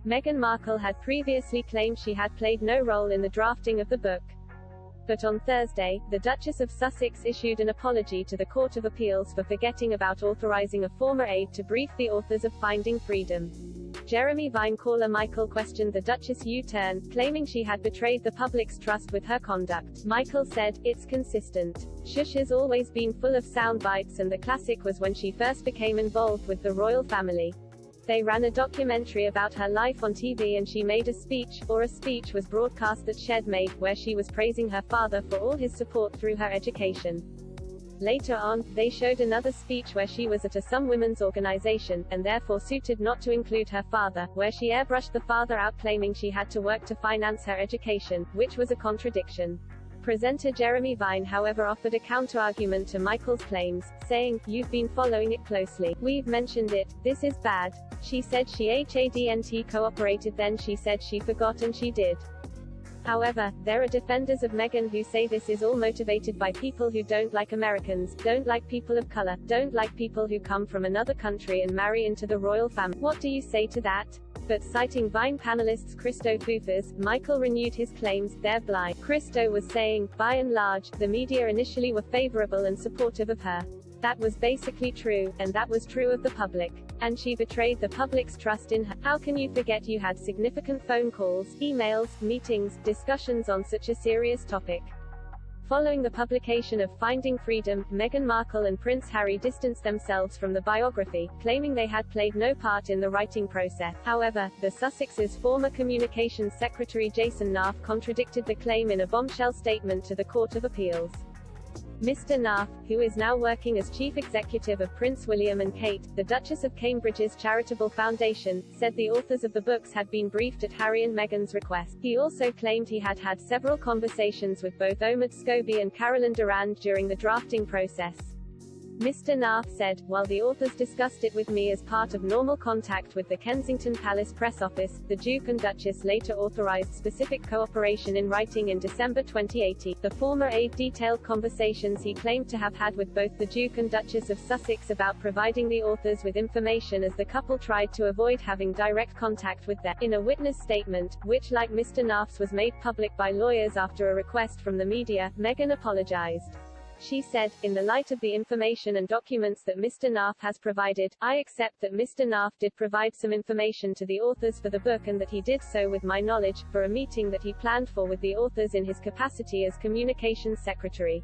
Meghan Markle had previously claimed she had played no role in the drafting of the book. But on Thursday, the Duchess of Sussex issued an apology to the Court of Appeals for forgetting about authorizing a former aide to brief the authors of Finding Freedom. Jeremy Vine caller Michael questioned the Duchess' U-turn, claiming she had betrayed the public's trust with her conduct. Michael said, "It's consistent. Shush has always been full of sound bites, and the classic was when she first became involved with the royal family. They ran a documentary about her life on TV and she made a speech, or a speech was broadcast that Shed made, where she was praising her father for all his support through her education. Later on, they showed another speech where she was at some women's organization, and therefore suited not to include her father, where she airbrushed the father out claiming she had to work to finance her education, which was a contradiction." Presenter Jeremy Vine however offered a counter-argument to Michael's claims, saying, "You've been following it closely. We've mentioned it. This is bad. She said she hadn't cooperated, then she said she forgot, and she did." However, there are defenders of Meghan who say this is all motivated by people who don't like Americans, don't like people of color, don't like people who come from another country and marry into the royal family. What do you say to that? But citing Vine panelists Christo Foufas, Michael renewed his claims, "They're blind." Christo was saying, "By and large, the media initially were favorable and supportive of her. That was basically true, and that was true of the public. And she betrayed the public's trust in her. How can you forget you had significant phone calls, emails, meetings, discussions on such a serious topic?" Following the publication of Finding Freedom, Meghan Markle and Prince Harry distanced themselves from the biography, claiming they had played no part in the writing process. However, the Sussexes' former communications secretary Jason Naff contradicted the claim in a bombshell statement to the Court of Appeals. Mr. Naff, who is now working as chief executive of Prince William and Kate, the Duchess of Cambridge's charitable foundation, said the authors of the books had been briefed at Harry and Meghan's request. He also claimed he had had several conversations with both Omid Scobie and Caroline Durand during the drafting process. Mr. Naff said, "While the authors discussed it with me as part of normal contact with the Kensington Palace press office, the Duke and Duchess later authorized specific cooperation in writing in December 2018. The former aide detailed conversations he claimed to have had with both the Duke and Duchess of Sussex about providing the authors with information as the couple tried to avoid having direct contact with them." In a witness statement, which like Mr. Naff's was made public by lawyers after a request from the media, Meghan apologized. She said, "In the light of the information and documents that Mr. Naff has provided, I accept that Mr. Naff did provide some information to the authors for the book and that he did so with my knowledge, for a meeting that he planned for with the authors in his capacity as communications secretary."